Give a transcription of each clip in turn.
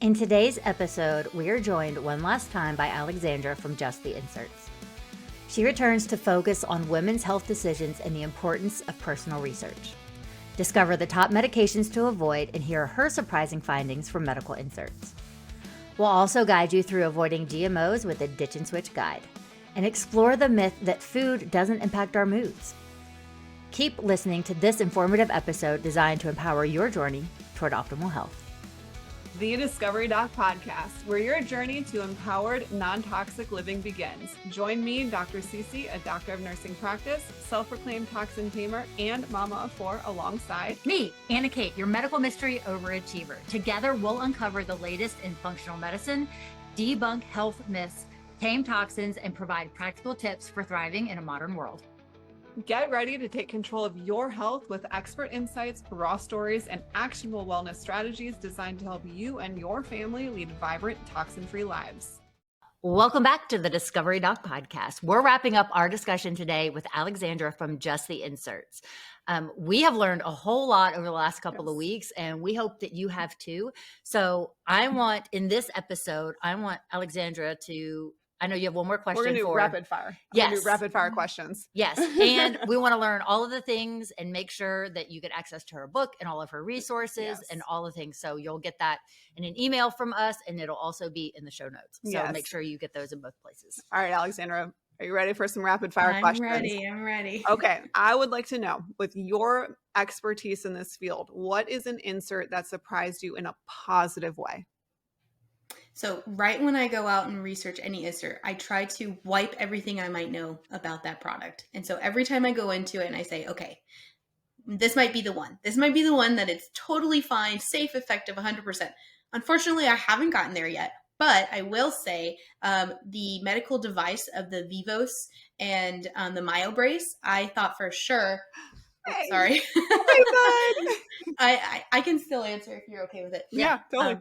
In today's episode, we are joined one last time by Alexandra from Just the Inserts. She returns to focus on women's health decisions and the importance of personal research. Discover the top medications to avoid and hear her surprising findings from medical inserts. We'll also guide you through avoiding GMOs with a ditch and switch guide and explore the myth that food doesn't impact our moods. Keep listening to this informative episode designed to empower your journey toward optimal health. The Discovery Doc Podcast, where your journey to empowered, non-toxic living begins. Join me, Dr. Cece, a doctor of nursing practice, self-proclaimed toxin tamer, and mama of four, alongside me, Anna Kate, your medical mystery overachiever. Together, we'll uncover the latest in functional medicine, debunk health myths, tame toxins, and provide practical tips for thriving in a modern world. Get ready to take control of your health with expert insights, raw stories, and actionable wellness strategies designed to help you and your family lead vibrant, toxin-free lives. Welcome back to the Discovery Doc Podcast. We're wrapping up our discussion today with Alexandra from Just the Inserts. We have learned a whole lot over the last couple of weeks, and we hope that you have too. So in this episode, I want Alexandra to... I know you have one more question. We're going to do rapid fire. Yes. Do rapid fire questions. Yes. And we want to learn all of the things and make sure that you get access to her book and all of her resources and all the things. So you'll get that in an email from us, and it'll also be in the show notes. So make sure you get those in both places. All right, Alexandra, are you ready for some rapid fire questions? I'm ready. Okay. I would like to know, with your expertise in this field, what is an insert that surprised you in a positive way? So right when I go out and research any insert, I try to wipe everything I might know about that product. And so every time I go into it and I say, okay, this might be the one. This might be the one that it's totally fine, safe, effective, 100%. Unfortunately, I haven't gotten there yet. But I will say the medical device of the Vivos and the MyoBrace, I thought for sure. Hey. Sorry. Hey, bud. I can still answer if you're okay with it. Yeah, totally.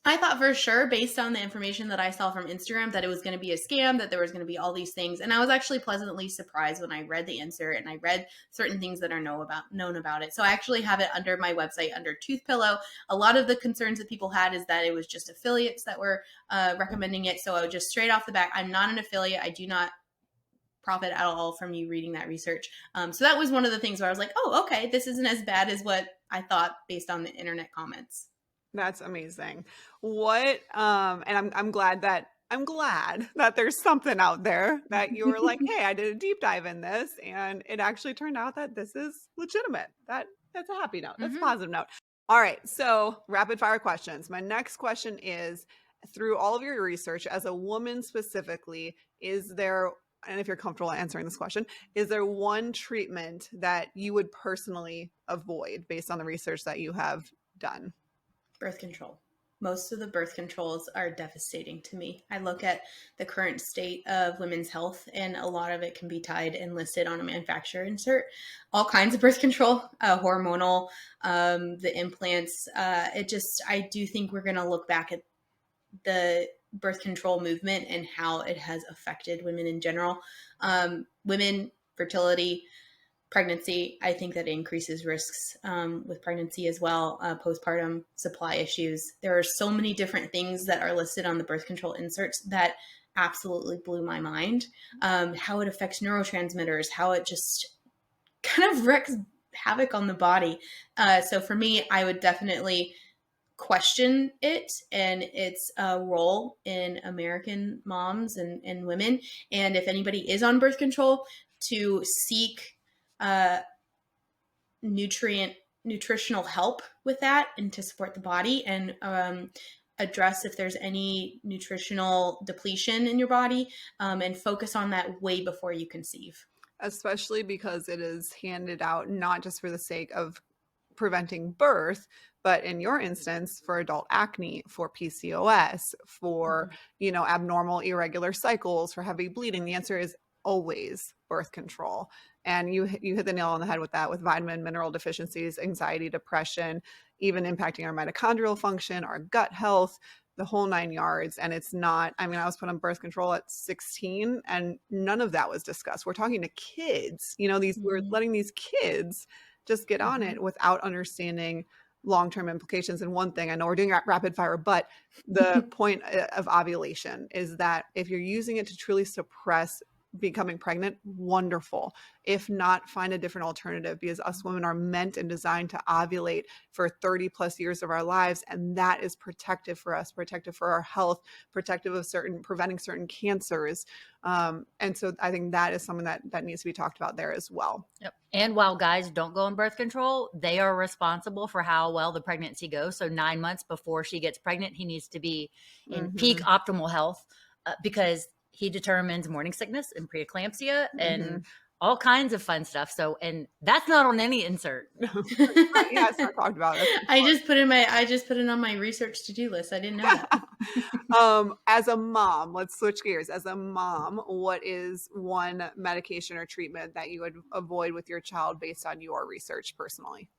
I thought for sure, based on the information that I saw from Instagram, that it was going to be a scam, that there was going to be all these things. And I was actually pleasantly surprised when I read the insert and I read certain things that are known about it. So I actually have it under my website under Tooth Pillow. A lot of the concerns that people had is that it was just affiliates that were recommending it. So I would just straight off the bat, I'm not an affiliate. I do not profit at all from you reading that research. So that was one of the things where I was like, oh, okay, this isn't as bad as what I thought based on the internet comments. That's amazing. And I'm glad that there's something out there that you were like, hey, I did a deep dive in this and it actually turned out that this is legitimate. That's a happy note. That's a positive note. All right. So rapid fire questions. My next question is, through all of your research as a woman specifically, and if you're comfortable answering this question, is there one treatment that you would personally avoid based on the research that you have done? Birth control. Most of the birth controls are devastating to me. I look at the current state of women's health, and a lot of it can be tied and listed on a manufacturer insert. All kinds of birth control, hormonal, the implants. I do think we're going to look back at the birth control movement and how it has affected women in general. Women, fertility, pregnancy, I think that increases risks with pregnancy as well, postpartum supply issues. There are so many different things that are listed on the birth control inserts that absolutely blew my mind. How it affects neurotransmitters, how it just kind of wreaks havoc on the body. So for me, I would definitely question it and its role in American moms and women. And if anybody is on birth control, to seek nutritional help with that and to support the body and address if there's any nutritional depletion in your body and focus on that way before you conceive. Especially because it is handed out not just for the sake of preventing birth, but in your instance, for adult acne, for PCOS, for, abnormal irregular cycles, for heavy bleeding. The answer is always birth control. And you hit the nail on the head with that, with vitamin, mineral deficiencies, anxiety, depression, even impacting our mitochondrial function, our gut health, the whole 9 yards. And it's not, I was put on birth control at 16 and none of that was discussed. We're talking to kids, we're letting these kids just get on it without understanding long-term implications. And one thing, I know we're doing rapid fire, but the point of ovulation is that if you're using it to truly suppress becoming pregnant, wonderful. If not, find a different alternative, because us women are meant and designed to ovulate for 30 plus years of our lives. And that is protective for us, protective for our health, protective of preventing certain cancers. And so I think that is something that needs to be talked about there as well. Yep. And while guys don't go on birth control, they are responsible for how well the pregnancy goes. So 9 months before she gets pregnant, he needs to be in peak optimal health, because he determines morning sickness and preeclampsia and all kinds of fun stuff. So, and that's not on any insert. Yeah, it's not talked about. I just put it on my research to-do list. I didn't know that. As a mom, let's switch gears. As a mom, what is one medication or treatment that you would avoid with your child based on your research personally?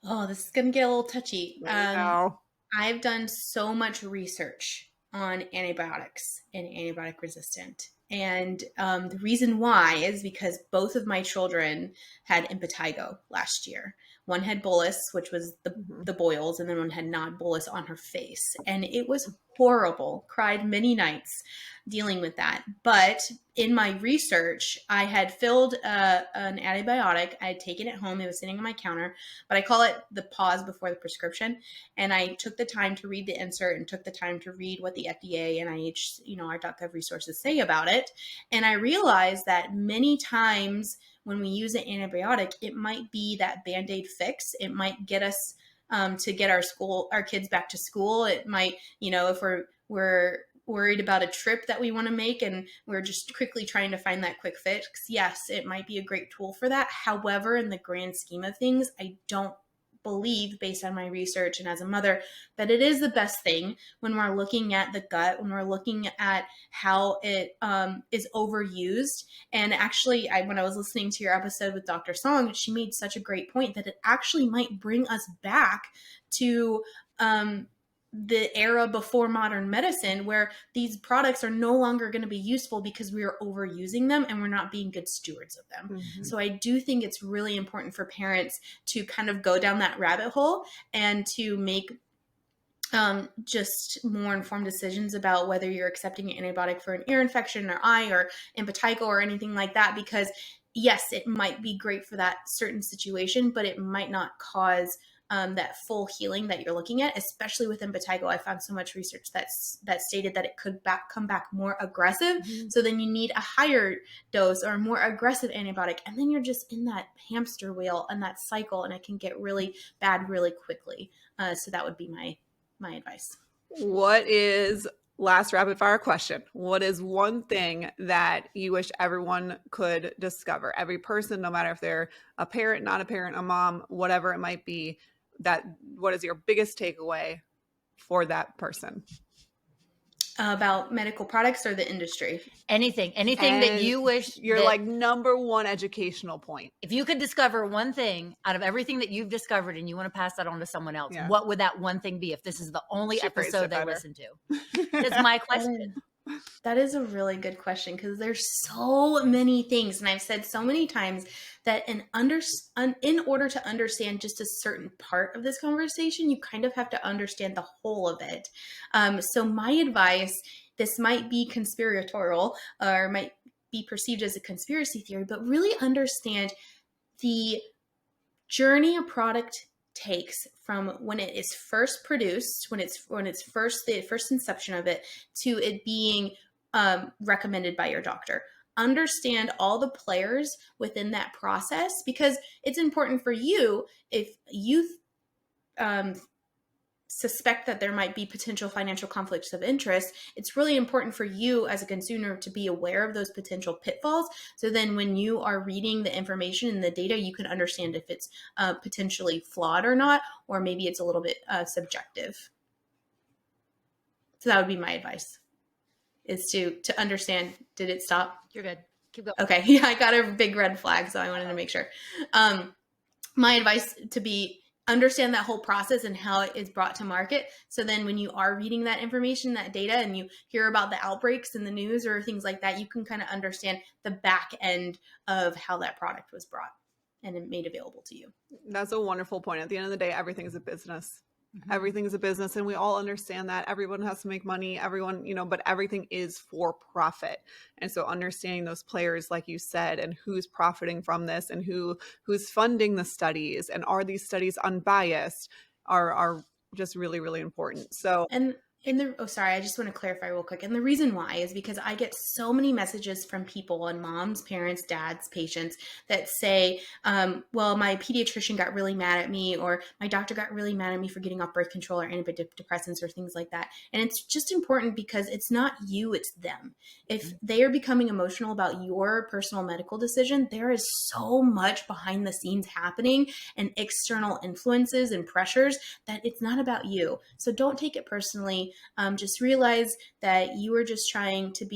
Oh, this is going to get a little touchy. No. I've done so much research on antibiotics and antibiotic resistant. And the reason why is because both of my children had impetigo last year. One had bullous, which was the boils, and then one had non-bullous on her face. And it was horrible. Cried many nights dealing with that. But in my research, I had filled an antibiotic. I had taken it home. It was sitting on my counter, but I call it the pause before the prescription. And I took the time to read the insert and took the time to read what the FDA, NIH, our .gov resources say about it. And I realized that many times when we use an antibiotic, it might be that Band-Aid fix. It might get us to get our kids back to school. It might, if we're worried about a trip that we want to make and we're just quickly trying to find that quick fix, yes, it might be a great tool for that. However, in the grand scheme of things, I don't believe, based on my research and as a mother, that it is the best thing when we're looking at the gut, when we're looking at how it is overused. And actually, when I was listening to your episode with Dr. Song, she made such a great point that it actually might bring us back to the era before modern medicine, where these products are no longer going to be useful because we are overusing them and we're not being good stewards of them. So I do think it's really important for parents to kind of go down that rabbit hole and to make just more informed decisions about whether you're accepting an antibiotic for an ear infection or eye or impetigo or anything like that, because yes, it might be great for that certain situation, but it might not cause that full healing that you're looking at, especially with impetigo. I found so much research that stated that it could come back more aggressive. So then you need a higher dose or a more aggressive antibiotic. And then you're just in that hamster wheel and that cycle, and it can get really bad really quickly. So that would be my advice. Last rapid fire question. What is one thing that you wish everyone could discover? Every person, no matter if they're a parent, not a parent, a mom, whatever it might be, what is your biggest takeaway for that person? About medical products or the industry? Anything that you wish your number one educational point. If you could discover one thing out of everything that you've discovered and you want to pass that on to someone else, what would that one thing be if this is the only episode they listen to? That's my question. That is a really good question, because there's so many things. And I've said so many times that in order to understand just a certain part of this conversation, you kind of have to understand the whole of it. So my advice, this might be conspiratorial or might be perceived as a conspiracy theory, but really understand the journey a product takes from when it is first produced, when it's the first inception of it, to it being recommended by your doctor. Understand all the players within that process, because it's important for you, if you suspect that there might be potential financial conflicts of interest, it's really important for you as a consumer to be aware of those potential pitfalls. So then when you are reading the information and the data, you can understand if it's potentially flawed or not, or maybe it's a little bit subjective. So that would be my advice, is to understand. Did it stop? You're good. Keep going. Okay. Yeah, I got a big red flag, so I wanted to make sure. My advice to be understand that whole process and how it is brought to market. So then when you are reading that information, that data, and you hear about the outbreaks in the news or things like that, you can kind of understand the back end of how that product was brought. and made available to you. That's a wonderful point. At the end of the day, everything is a business. Everything is a business, and we all understand that everyone has to make money, everyone, but everything is for profit. And so understanding those players, like you said, and who's profiting from this and who's funding the studies, and are these studies unbiased, are just really, really important. So, I just want to clarify real quick. And the reason why is because I get so many messages from people and moms, parents, dads, patients that say, well, my pediatrician got really mad at me, or my doctor got really mad at me for getting off birth control or antidepressants or things like that. And it's just important because it's not you, it's them. If they are becoming emotional about your personal medical decision, there is so much behind the scenes happening and external influences and pressures that it's not about you. So don't take it personally. Just realize that you are just trying to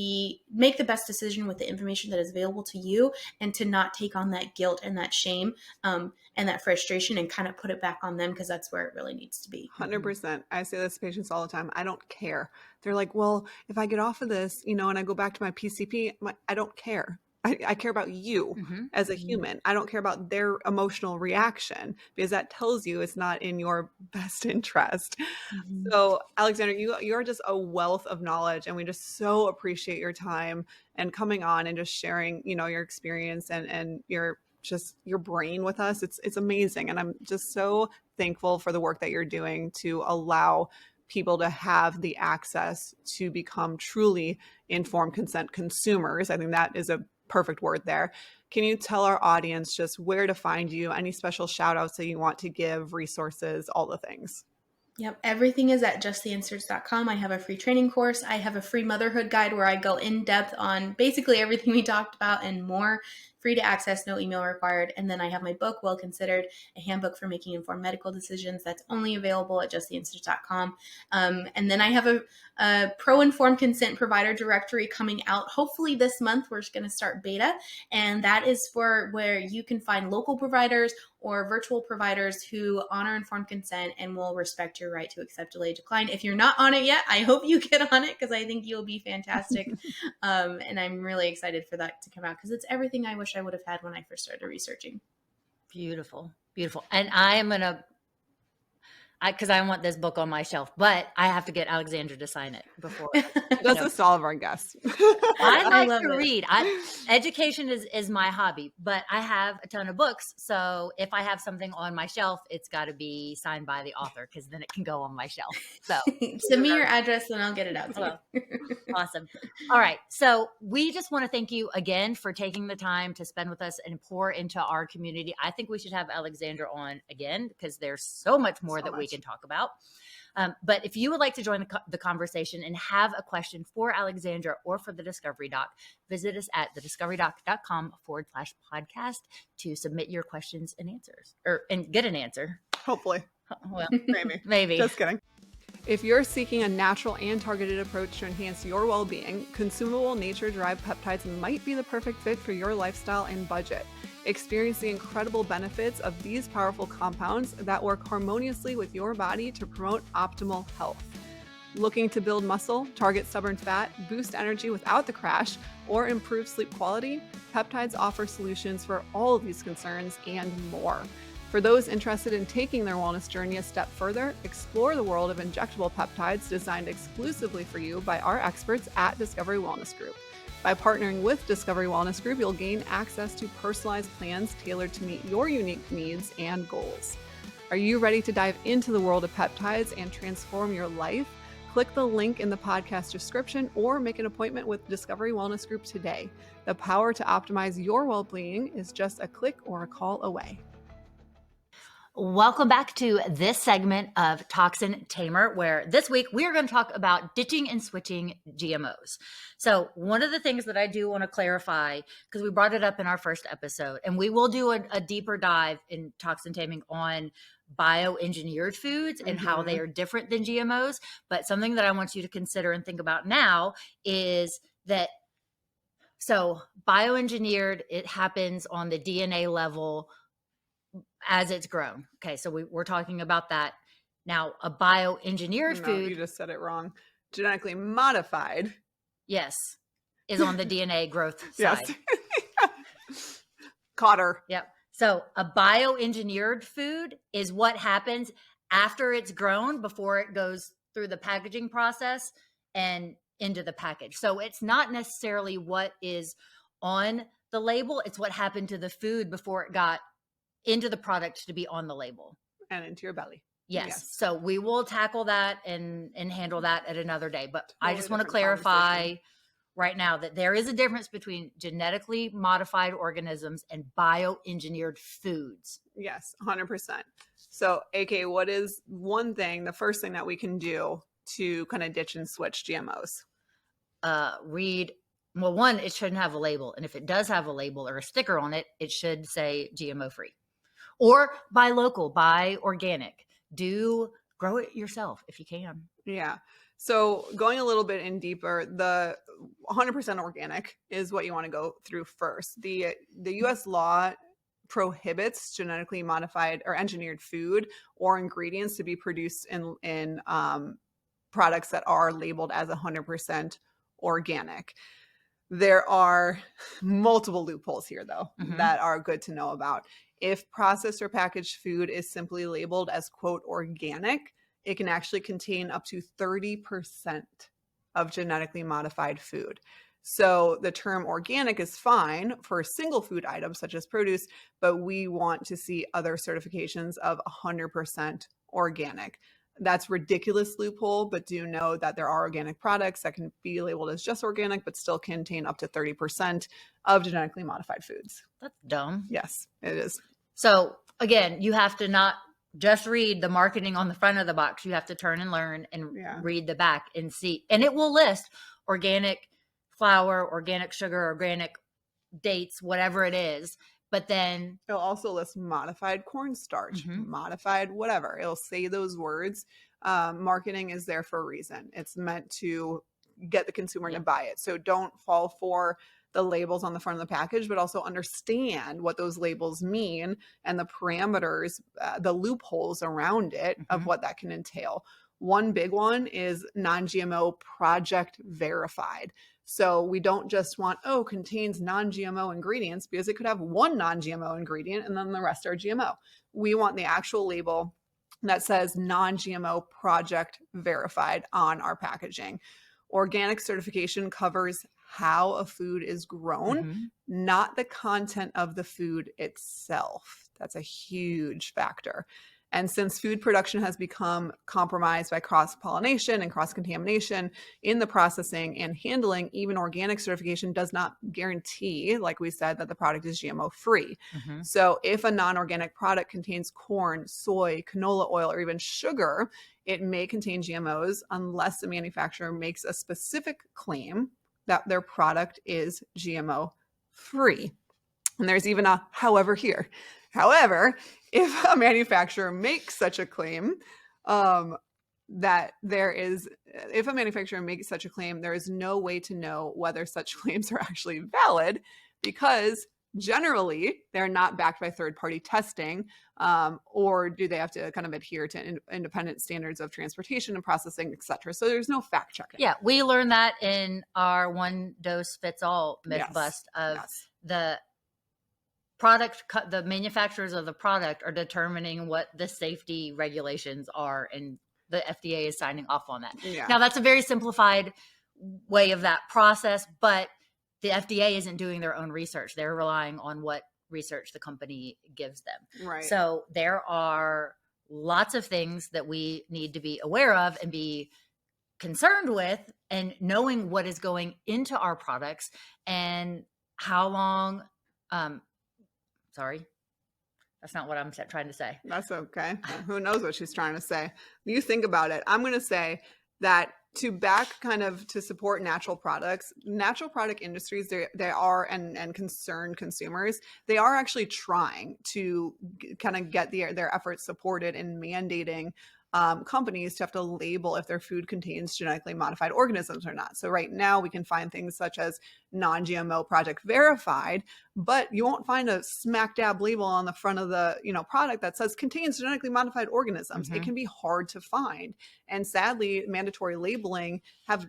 make the best decision with the information that is available to you, and to not take on that guilt and that shame and that frustration and kind of put it back on them, because that's where it really needs to be. 100%. I say this to patients all the time. I don't care. They're like, well, if I get off of this, and I go back to my PCP, I don't care. I care about you as a human. I don't care about their emotional reaction, because that tells you it's not in your best interest. So, Alexandra, you are just a wealth of knowledge, and we just so appreciate your time and coming on and just sharing, your experience and your brain with us. It's amazing. And I'm just so thankful for the work that you're doing to allow people to have the access to become truly informed consent consumers. I think that is a perfect word there. Can you tell our audience just where to find you, any special shout outs that you want to give, resources, all the things? Yep. Everything is at justtheinserts.com. I have a free training course. I have a free motherhood guide where I go in depth on basically everything we talked about and more. Free to access, no email required. And then I have my book, Well Considered, a handbook for making informed medical decisions. That's only available at justtheinserts.com. And then I have a pro-informed consent provider directory coming out. Hopefully this month, we're going to start beta. And that is for where you can find local providers or virtual providers who honor informed consent and will respect your right to accept delayed decline. If you're not on it yet, I hope you get on it, because I think you'll be fantastic. And I'm really excited for that to come out, because it's everything I wish I would have had when I first started researching. Beautiful. Beautiful. And I am going to, because I want this book on my shelf, but I have to get Alexandra to sign it before. That's just all of our guests. I like to read. Education is my hobby, but I have a ton of books. So if I have something on my shelf, it's got to be signed by the author, because then it can go on my shelf. So send me your address and I'll get it out to you. Awesome. All right. So we just want to thank you again for taking the time to spend with us and pour into our community. I think we should have Alexandra on again, because there's so much more we can talk about. But if you would like to join the conversation and have a question for Alexandra or for the Discovery Doc, visit us at thediscoverydoc.com/podcast to submit your questions and answers, and get an answer. Hopefully. Well, maybe. Just kidding. If you're seeking a natural and targeted approach to enhance your well-being, consumable nature-derived peptides might be the perfect fit for your lifestyle and budget. Experience the incredible benefits of these powerful compounds that work harmoniously with your body to promote optimal health. Looking to build muscle, target stubborn fat, boost energy without the crash, or improve sleep quality? Peptides offer solutions for all of these concerns and more. For those interested in taking their wellness journey a step further, explore the world of injectable peptides designed exclusively for you by our experts at Discovery Wellness Group. By partnering with Discovery Wellness Group, you'll gain access to personalized plans tailored to meet your unique needs and goals. Are you ready to dive into the world of peptides and transform your life? Click the link in the podcast description or make an appointment with Discovery Wellness Group today. The power to optimize your well-being is just a click or a call away. Welcome back to this segment of Toxin Tamer, where this week we are going to talk about ditching and switching GMOs. So one of the things that I do want to clarify, because we brought it up in our first episode, and we will do a deeper dive in toxin taming on bioengineered foods and how they are different than GMOs. But something that I want you to consider and think about now is that, so bioengineered, it happens on the DNA level as it's grown. Okay, so we're talking about that. Now, a bioengineered food. You just said it wrong. Genetically modified. Yes, is on the DNA growth side. Yes. Cotter. Yep. So a bioengineered food is what happens after it's grown before it goes through the packaging process and into the package. So it's not necessarily what is on the label, it's what happened to the food before it got into the product to be on the label. And into your belly. Yes. So we will tackle that and handle that at another day. But I just want to different clarify right now that there is a difference between genetically modified organisms and bioengineered foods. Yes, 100%. So, AK, what is one thing, the first thing that we can do to kind of ditch and switch GMOs? Well, one, it shouldn't have a label. And if it does have a label or a sticker on it, it should say GMO free. Or buy local, buy organic. Grow it yourself if you can. Yeah. So going a little bit in deeper, the 100% organic is what you want to go through first. The U.S. law prohibits genetically modified or engineered food or ingredients to be produced in products that are labeled as 100% organic. There are multiple loopholes here, though, that are good to know about. If processed or packaged food is simply labeled as, quote, organic, it can actually contain up to 30% of genetically modified food. So the term organic is fine for single food items such as produce, but we want to see other certifications of 100% organic. That's ridiculous loophole, but do know that there are organic products that can be labeled as just organic, but still contain up to 30% of genetically modified foods. That's dumb. Yes, it is. So again, you have to not just read the marketing on the front of the box. You have to turn and learn and read the back and see. And it will list organic flour, organic sugar, organic dates, whatever it is. But then it'll also list modified cornstarch, modified whatever. It'll say those words. Marketing is there for a reason. It's meant to get the consumer to buy it. So don't fall for the labels on the front of the package, but also understand what those labels mean and the parameters, the loopholes around it of what that can entail. One big one is non-GMO project verified. So we don't just want, contains non-GMO ingredients, because it could have one non-GMO ingredient and then the rest are GMO. We want the actual label that says non-GMO project verified on our packaging. Organic certification covers how a food is grown, not the content of the food itself. That's a huge factor. And since food production has become compromised by cross-pollination and cross-contamination in the processing and handling, even organic certification does not guarantee, like we said, that the product is GMO-free. So if a non-organic product contains corn, soy, canola oil, or even sugar, it may contain GMOs unless the manufacturer makes a specific claim that their product is GMO-free. And there's even a however here. However, if a manufacturer makes such a claim, there is no way to know whether such claims are actually valid, because generally they're not backed by third-party testing, or do they have to kind of adhere to independent standards of transportation and processing, et cetera. So there's no fact checking. Yeah, we learned that in our one dose fits all myth bust of the product, the manufacturers of the product are determining what the safety regulations are, and the FDA is signing off on that. Now, that's a very simplified way of that process, but the FDA isn't doing their own research. They're relying on what research the company gives them. Right. So there are lots of things that we need to be aware of and be concerned with, and knowing what is going into our products and how long, sorry, that's not what I'm trying to say. That's okay. Who knows what she's trying to say? You think about it. I'm going to say that to support natural products, natural product industries, they are, and concerned consumers, they are actually trying to kind of get their efforts supported in mandating companies to have to label if their food contains genetically modified organisms or not. So right now we can find things such as non-GMO project verified, but you won't find a smack dab label on the front of the product that says contains genetically modified organisms. It can be hard to find. And sadly, mandatory labeling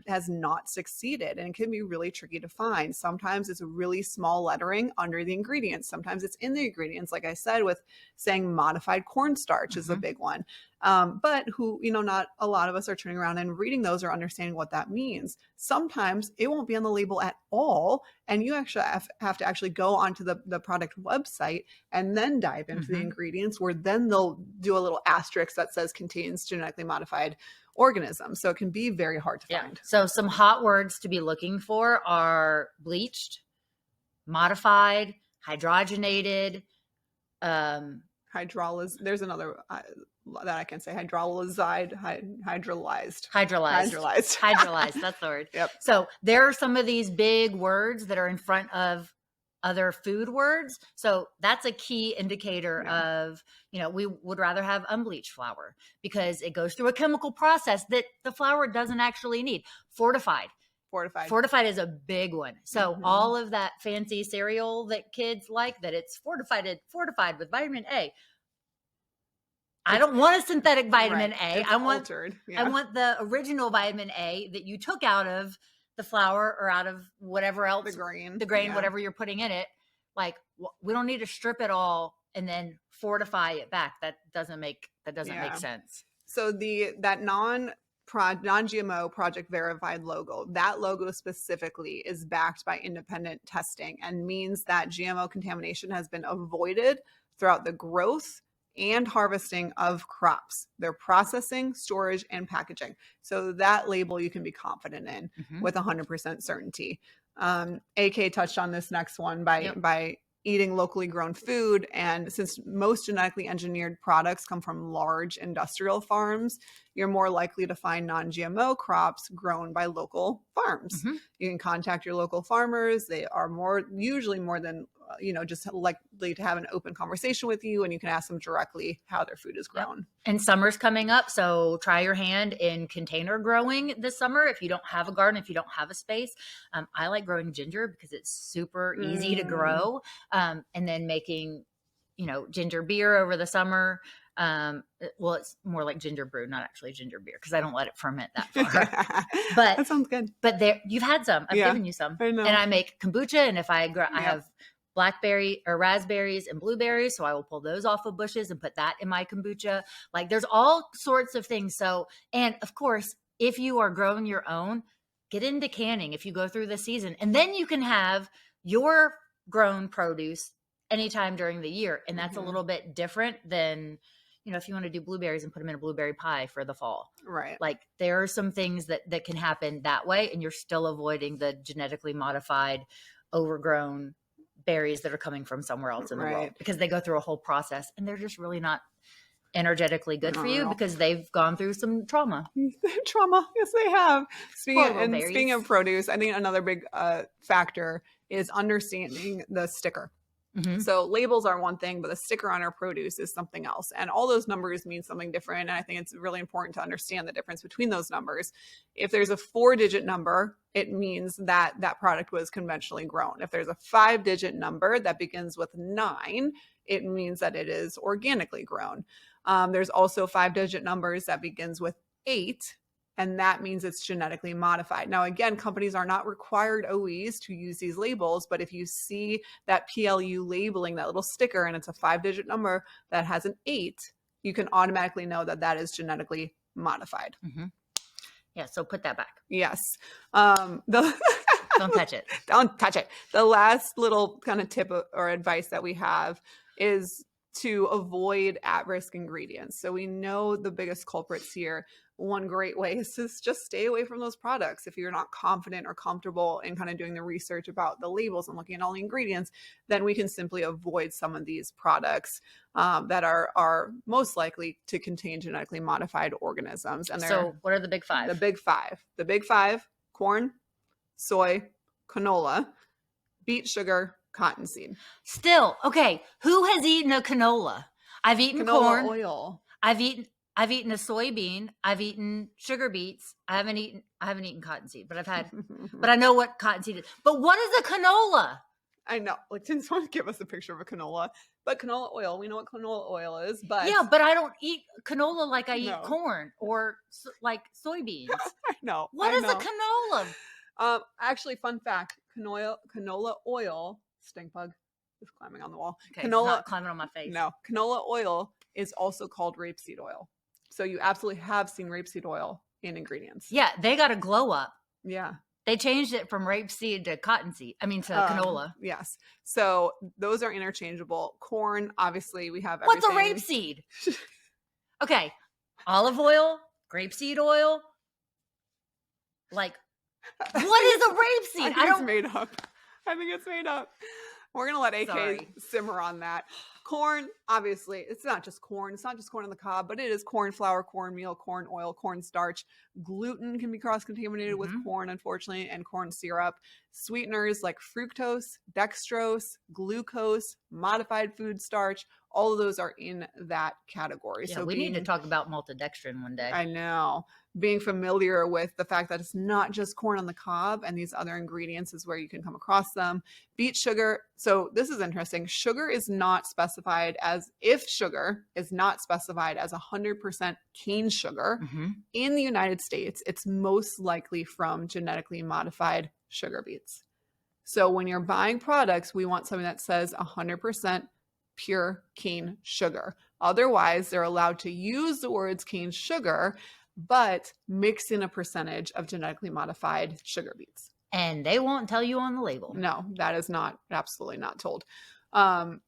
has not succeeded, and it can be really tricky to find. Sometimes it's really small lettering under the ingredients. Sometimes it's in the ingredients, like I said, with saying modified cornstarch is a big one. But not a lot of us are turning around and reading those or understanding what that means. Sometimes it won't be on the label at all. And you actually have to actually go onto the product website and then dive into the ingredients, where then they'll do a little asterisk that says contains genetically modified organisms. So it can be very hard to find. So some hot words to be looking for are bleached, modified, hydrogenated, there's another that I can say, hydrolyzed. That's the word. Yep. So there are some of these big words that are in front of other food words. So that's a key indicator of, we would rather have unbleached flour because it goes through a chemical process that the flour doesn't actually need. Fortified is a big one. So all of that fancy cereal that kids like, that it's fortified with vitamin A. I don't want a synthetic vitamin A. I want the original vitamin A that you took out of the flour or out of whatever else, the grain, whatever you're putting in it. Like, we don't need to strip it all and then fortify it back. That doesn't make sense. So that non-GMO project verified logo, that logo specifically is backed by independent testing and means that GMO contamination has been avoided throughout the growth and harvesting of crops, their processing, storage, and packaging. So that label you can be confident in with 100% certainty. AK touched on this next one by eating locally grown food. And since most genetically engineered products come from large industrial farms, you're more likely to find non-GMO crops grown by local farms. You can contact your local farmers. They are usually more than just likely to have an open conversation with you, and you can ask them directly how their food is grown. And summer's coming up, so try your hand in container growing this summer if you don't have a garden, if you don't have a space. I like growing ginger because it's super easy to grow, and then making ginger beer over the summer. Well, it's more like ginger brew, not actually ginger beer, because I don't let it ferment that far. But that sounds good. But you've had some. I've given you some. I know. And I make kombucha, and if I have blackberry or raspberries and blueberries, so I will pull those off of bushes and put that in my kombucha. Like, there's all sorts of things. So, and of course, if you are growing your own, get into canning if you go through the season, and then you can have your grown produce anytime during the year. And that's a little bit different than, if you want to do blueberries and put them in a blueberry pie for the fall. Right. Like, there are some things that can happen that way, and you're still avoiding the genetically modified, overgrown berries that are coming from somewhere else in the world, because they go through a whole process and they're just really not energetically good for you because they've gone through some trauma. Yes, they have. Speaking of produce, I think another big factor is understanding the sticker. So labels are one thing, but the sticker on our produce is something else. And all those numbers mean something different. And I think it's really important to understand the difference between those numbers. If there's a 4-digit number, it means that that product was conventionally grown. If there's a 5-digit number that begins with 9, it means that it is organically grown. There's also 5-digit numbers that begins with 8. And that means it's genetically modified. Now, again, companies are not required always to use these labels, but if you see that PLU labeling, that little sticker, and it's a 5-digit number that has an 8, you can automatically know that that is genetically modified. Yeah, so put that back. Yes. Don't touch it. Don't touch it. The last little kind of tip or advice that we have is to avoid at-risk ingredients. So we know the biggest culprits here. One great way is to just stay away from those products. If you're not confident or comfortable in kind of doing the research about the labels and looking at all the ingredients, then we can simply avoid some of these products that are most likely to contain genetically modified organisms. And so what are the big 5? The big five: corn, soy, canola, beet sugar, cottonseed. Still, okay, who has eaten a canola? I've eaten Canola corn. oil. I've I've eaten a soybean. I've eaten sugar beets. I haven't eaten cottonseed, but but I know what cottonseed is. But what is a canola? I know. Like, didn't someone give us a picture of a canola? But canola oil, we know what canola oil is, but Yeah, but I don't eat canola like I eat No. corn or like soybeans. I know. What I is know. a canola? Actually, fun fact: canola oil. Stink bug is climbing on the wall. Okay, it's Canola not climbing on my face. No, canola oil is also called rapeseed oil. So you absolutely have seen rapeseed oil in ingredients. Yeah, they got a glow up. Yeah. They changed it from rapeseed to cottonseed. I mean, to canola. Yes. So those are interchangeable. Corn, obviously, we have What's everything. a rapeseed? Okay, olive oil, grapeseed oil. Like, what is a rapeseed? I think it's made up. I think it's made up. We're going to let AK Sorry. simmer on that. Corn, obviously, it's not just corn. It's not just corn on the cob, but it is corn flour, cornmeal, corn oil, corn starch. Gluten can be cross-contaminated with corn, unfortunately, and corn syrup. Sweeteners like fructose, dextrose, glucose, modified food starch, all of those are in that category. Yeah, so we need to talk about maltodextrin one day. I know. Being familiar with the fact that it's not just corn on the cob and these other ingredients is where you can come across them. Beet sugar. So this is interesting. Sugar is not specified as, if sugar is not specified as 100% cane sugar in the United States, it's most likely from genetically modified sugar beets. So when you're buying products, we want something that says 100% pure cane sugar. Otherwise, they're allowed to use the words cane sugar, but mix in a percentage of genetically modified sugar beets. And they won't tell you on the label. No, that is not, absolutely not told.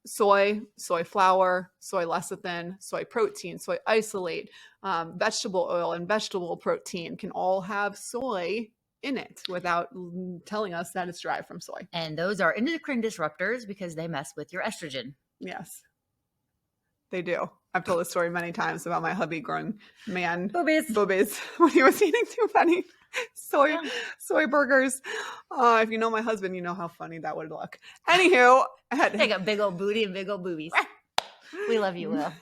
Soy flour, soy lecithin, soy protein, soy isolate, vegetable oil and vegetable protein can all have soy in it without telling us that it's derived from soy. And those are endocrine disruptors because they mess with your estrogen. Yes, they do. I've told this story many times about my hubby growing Boobies when he was eating too many soy burgers. If you know my husband, you know how funny that would look. Anywho, they got big old booty and big old boobies. We love you, Will.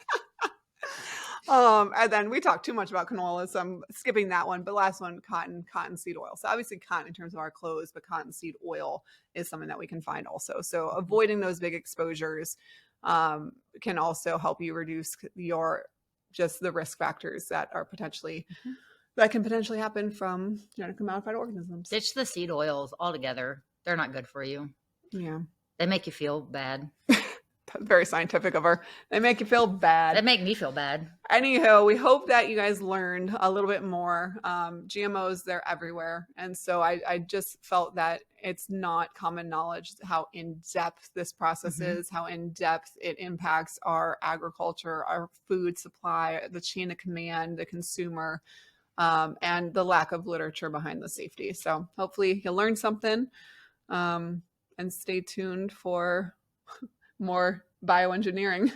And then we talked too much about canola, so I'm skipping that one. But last one, cottonseed oil. So obviously cotton in terms of our clothes, but cottonseed oil is something that we can find also. So avoiding those big exposures can also help you reduce the risk factors that are that can potentially happen from genetically modified organisms. Ditch the seed oils altogether. They're not good for you. Yeah. They make you feel bad. Very scientific of her. They make you feel bad. They make me feel bad. Anywho, we hope that you guys learned a little bit more. GMOs, they're everywhere. And so I just felt that it's not common knowledge how in-depth this process is, how in-depth it impacts our agriculture, our food supply, the chain of command, the consumer, and the lack of literature behind the safety. So hopefully you'll learn something, and stay tuned for more bioengineering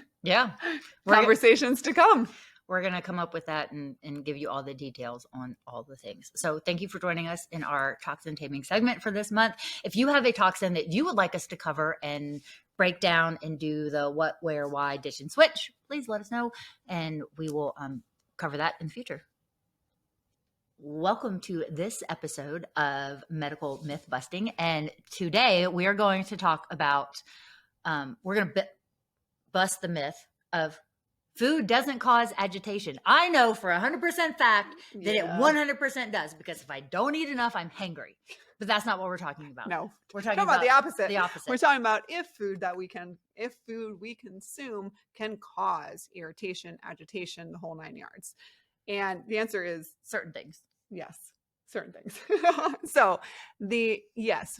conversations to come. We're going to come up with that and give you all the details on all the things. So thank you for joining us in our toxin taming segment for this month. If you have a toxin that you would like us to cover and break down and do the what, where, why, ditch, and switch, please let us know, and we will cover that in the future. Welcome to this episode of Medical Myth Busting. And today we are going to talk about we're going to bust the myth of food doesn't cause agitation. I know for 100% fact that it 100% does, because if I don't eat enough, I'm hangry. But that's not what we're talking about. No, we're talking about the opposite. The opposite. We're talking about if food we consume can cause irritation, agitation, the whole 9 yards. And the answer is certain things. Yes. Certain things. So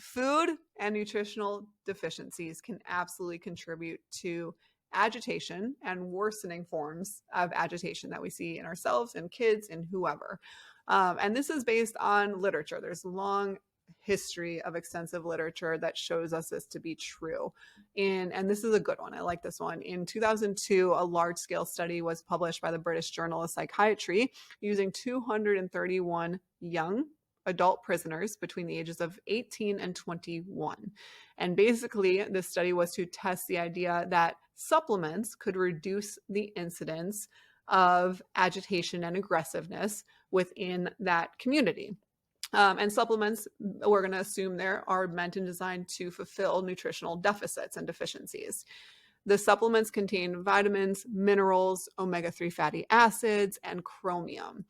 food and nutritional deficiencies can absolutely contribute to agitation and worsening forms of agitation that we see in ourselves and kids and whoever. And this is based on literature. There's long history of extensive literature that shows us this to be true. And this is a good one. I like this one. In 2002, a large-scale study was published by the British Journal of Psychiatry using 231 young adult prisoners between the ages of 18 and 21. And basically, this study was to test the idea that supplements could reduce the incidence of agitation and aggressiveness within that community. And supplements, we're going to assume there, are meant and designed to fulfill nutritional deficits and deficiencies. The supplements contain vitamins, minerals, omega-3 fatty acids, and chromium.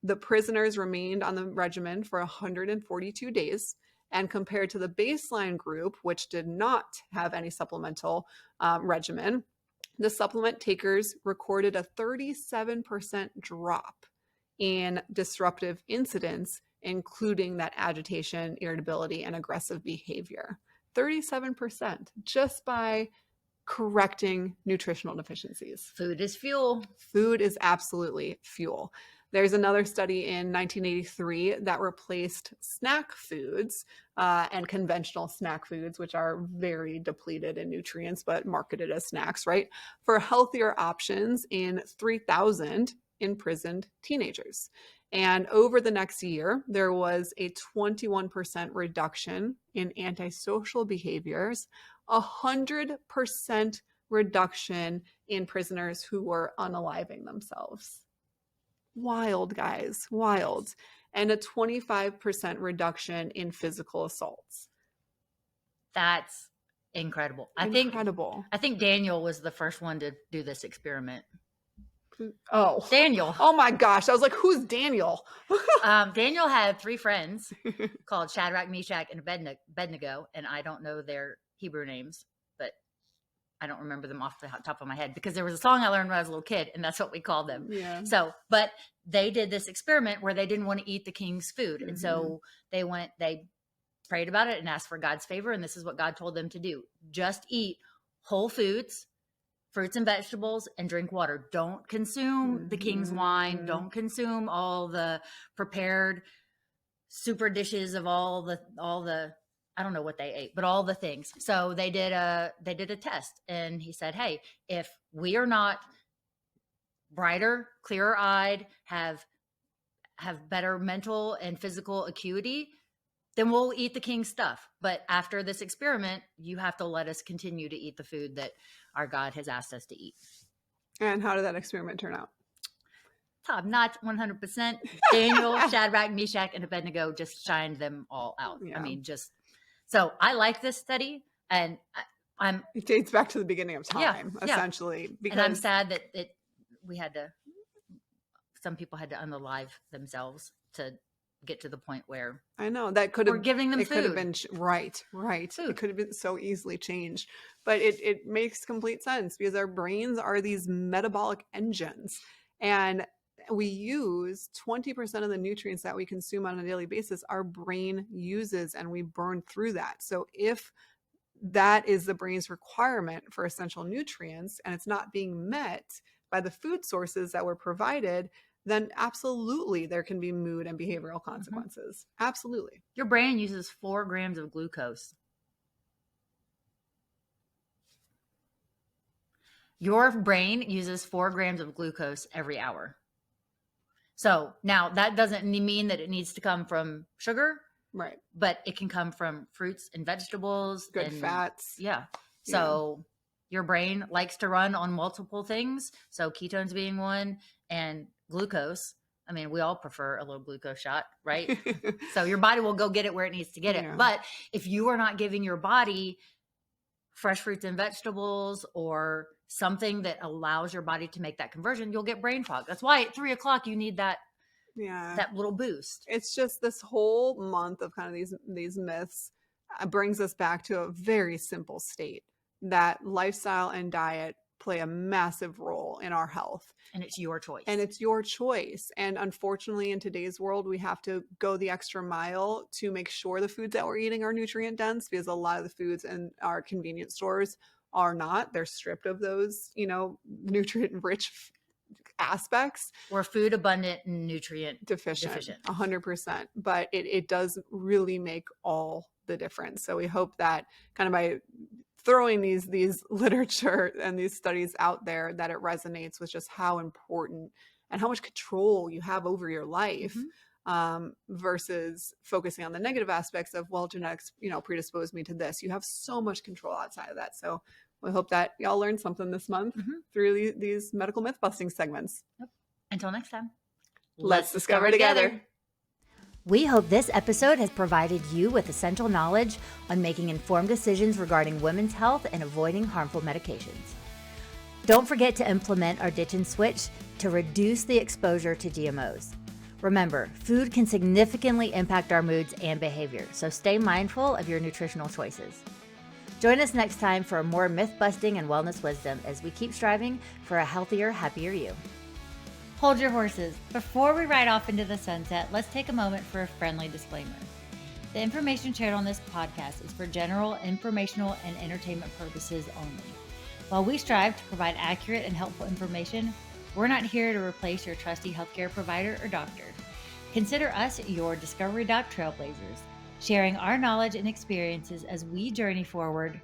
The prisoners remained on the regimen for 142 days, and compared to the baseline group, which did not have any supplemental regimen, the supplement takers recorded a 37% drop in disruptive incidents, including that agitation, irritability, and aggressive behavior. 37% just by correcting nutritional deficiencies. Food is fuel. Food is absolutely fuel. There's another study in 1983 that replaced snack foods and conventional snack foods, which are very depleted in nutrients, but marketed as snacks, right? For healthier options in 3,000 imprisoned teenagers. And over the next year, there was a 21% reduction in antisocial behaviors, 100% reduction in prisoners who were unaliving themselves. Wild, guys, wild. And a 25% reduction in physical assaults. That's incredible. Incredible. I think Daniel was the first one to do this experiment. Oh, Daniel. Oh my gosh. I was like, who's Daniel? Daniel had 3 friends called Shadrach, Meshach, and Abednego, and I don't know their Hebrew names, but I don't remember them off the top of my head because there was a song I learned when I was a little kid, and that's what we called them. Yeah. So, but they did this experiment where they didn't want to eat the king's food. Mm-hmm. And so they prayed about it and asked for God's favor. And this is what God told them to do. Just eat whole foods, fruits and vegetables, and drink water. Don't consume the king's wine. Don't consume all the prepared super dishes of all the I don't know what they ate, but all the things. So they did a test, and he said, hey, if we are not brighter, clearer eyed, have better mental and physical acuity, then we'll eat the king's stuff. But after this experiment, you have to let us continue to eat the food that our God has asked us to eat. And how did that experiment turn out? Top notch, 100%. Daniel, Shadrach, Meshach, and Abednego just shined them all out. Yeah. I mean, so I like this study, and it dates back to the beginning of time, essentially. Because, and I'm sad that some people had to unalive themselves to get to the point where I know that could have, we're giving them it food. could have been right. Food. It could have been so easily changed, but it makes complete sense because our brains are these metabolic engines, and we use 20% of the nutrients that we consume on a daily basis. Our brain uses, and we burn through that. So if that is the brain's requirement for essential nutrients and it's not being met by the food sources that were provided, then absolutely there can be mood and behavioral consequences. Mm-hmm. Absolutely. Your brain uses 4 grams of glucose. Your brain uses 4 grams of glucose every hour. So now that doesn't mean that it needs to come from sugar. Right. But it can come from fruits and vegetables. Good fats. Yeah. So your brain likes to run on multiple things. So ketones being one, and glucose. I mean, we all prefer a little glucose shot, right? So your body will go get it where it needs to get it. But if you are not giving your body fresh fruits and vegetables or something that allows your body to make that conversion, you'll get brain fog. That's why at 3:00 you need that little boost. It's just this whole month of kind of these myths brings us back to a very simple state that lifestyle and diet play a massive role in our health. And it's your choice. And unfortunately, in today's world, we have to go the extra mile to make sure the foods that we're eating are nutrient dense, because a lot of the foods in our convenience stores are not. They're stripped of those, nutrient rich aspects. We're food abundant and nutrient deficient. 100%. But it does really make all the difference. So we hope that kind of by throwing these literature and these studies out there, that it resonates with just how important and how much control you have over your life, versus focusing on the negative aspects of, well, genetics, predisposed me to this. You have so much control outside of that. So We hope that y'all learned something this month through these medical myth busting segments. Yep. Until next time, let's discover together. We hope this episode has provided you with essential knowledge on making informed decisions regarding women's health and avoiding harmful medications. Don't forget to implement our ditch and switch to reduce the exposure to GMOs. Remember, food can significantly impact our moods and behavior, so stay mindful of your nutritional choices. Join us next time for more myth-busting and wellness wisdom as we keep striving for a healthier, happier you. Hold your horses. Before we ride off into the sunset, let's take a moment for a friendly disclaimer. The information shared on this podcast is for general, informational, and entertainment purposes only. While we strive to provide accurate and helpful information, we're not here to replace your trusty healthcare provider or doctor. Consider us your Discovery Doc trailblazers, sharing our knowledge and experiences as we journey forward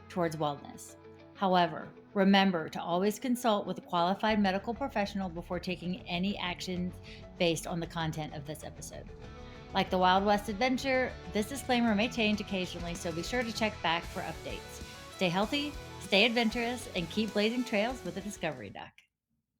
towards wellness. However, remember to always consult with a qualified medical professional before taking any actions based on the content of this episode. Like the Wild West adventure, this disclaimer may change occasionally, so be sure to check back for updates. Stay healthy, stay adventurous, and keep blazing trails with the Discovery Doc.